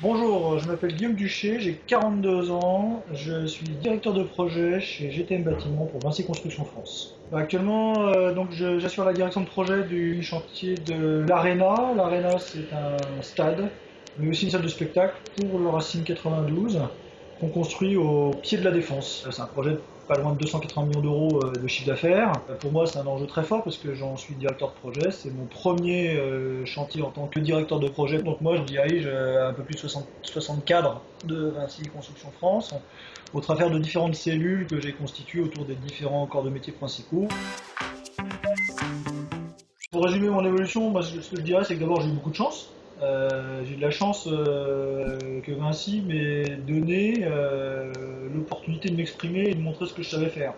Bonjour, je m'appelle Guillaume Duché, j'ai 42 ans, je suis directeur de projet chez GTM Bâtiment pour Vinci Construction France. Actuellement, j'assure la direction de projet du chantier de l'Arena. L'Arena, c'est un stade, mais aussi une salle de spectacle pour le Racing 92 qu'on construit au pied de la Défense. C'est un projet de pas loin de 280 millions d'euros de chiffre d'affaires. Pour moi, c'est un enjeu très fort parce que j'en suis directeur de projet. C'est mon premier chantier en tant que directeur de projet. Donc moi, je dirige un peu plus de 60 cadres de Vinci Construction France au travers de différentes cellules que j'ai constituées autour des différents corps de métiers principaux. Pour résumer mon évolution, ce que je dirais, c'est que d'abord j'ai eu beaucoup de chance. J'ai eu de la chance que Vinci m'ait donné l'opportunité de m'exprimer et de montrer ce que je savais faire.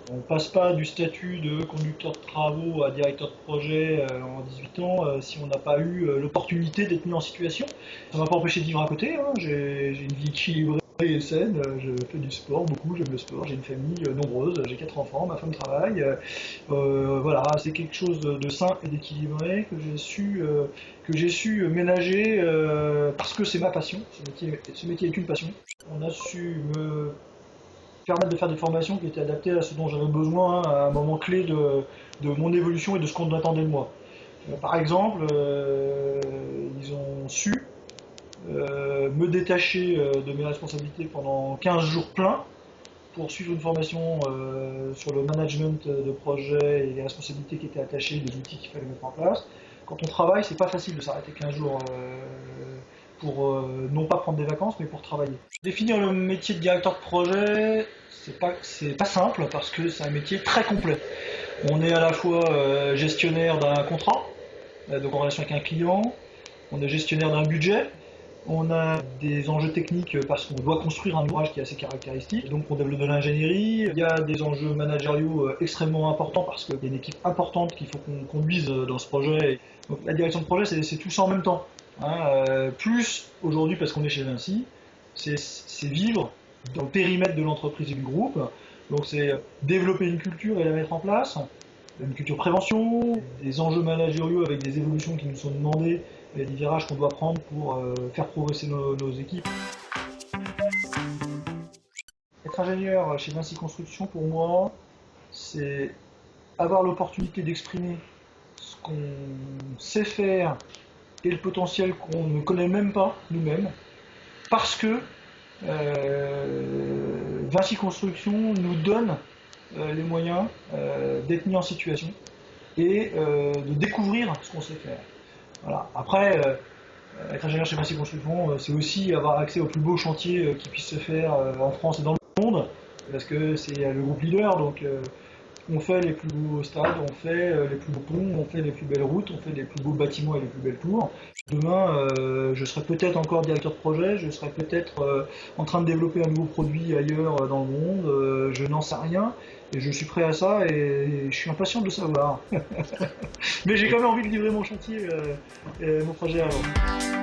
On ne passe pas du statut de conducteur de travaux à directeur de projet en 18 ans si on n'a pas eu l'opportunité d'être mis en situation. Ça ne m'a pas empêché de vivre à côté, hein. J'ai une vie équilibrée et saine, je fais du sport beaucoup, j'aime le sport, j'ai une famille nombreuse, j'ai 4 enfants, ma femme travaille. Voilà, c'est quelque chose de sain et d'équilibré que j'ai su ménager parce que c'est ma passion, ce métier est une passion. On a su me permettre de faire des formations qui étaient adaptées à ce dont j'avais besoin à un moment clé de mon évolution et de ce qu'on attendait de moi. Par exemple, ils ont su me détacher de mes responsabilités pendant 15 jours pleins pour suivre une formation sur le management de projet et les responsabilités qui étaient attachées, les outils qu'il fallait mettre en place. Quand on travaille, c'est pas facile de s'arrêter 15 jours pour non pas prendre des vacances, mais pour travailler. Définir le métier de directeur de projet, c'est pas simple parce que c'est un métier très complet. On est à la fois gestionnaire d'un contrat, donc en relation avec un client, on est gestionnaire d'un budget, on a des enjeux techniques parce qu'on doit construire un ouvrage qui est assez caractéristique, donc on développe de l'ingénierie. Il y a des enjeux managériaux extrêmement importants parce qu'il y a une équipe importante qu'il faut qu'on conduise dans ce projet. Donc la direction de projet, c'est tout ça en même temps. Plus aujourd'hui parce qu'on est chez Vinci, c'est vivre dans le périmètre de l'entreprise et du groupe. Donc c'est développer une culture et la mettre en place, une culture prévention, des enjeux managériaux avec des évolutions qui nous sont demandées et des virages qu'on doit prendre pour faire progresser nos équipes. Être ingénieur chez Vinci Construction, pour moi, c'est avoir l'opportunité d'exprimer ce qu'on sait faire et le potentiel qu'on ne connaît même pas nous-mêmes, parce que Vinci Construction nous donne les moyens d'être mis en situation et de découvrir ce qu'on sait faire. Voilà. Après, être ingénieur chez Vinci Construction, c'est aussi avoir accès aux plus beaux chantiers qui puissent se faire en France et dans le monde, parce que c'est le groupe leader, donc on fait les plus beaux stades, on fait les plus beaux ponts, on fait les plus belles routes, on fait les plus beaux bâtiments et les plus belles tours. Demain, je serai peut-être encore directeur de projet, je serai peut-être en train de développer un nouveau produit ailleurs dans le monde, je n'en sais rien, et je suis prêt à ça et je suis impatient de le savoir. Mais j'ai quand même envie de livrer mon chantier, mon projet avant.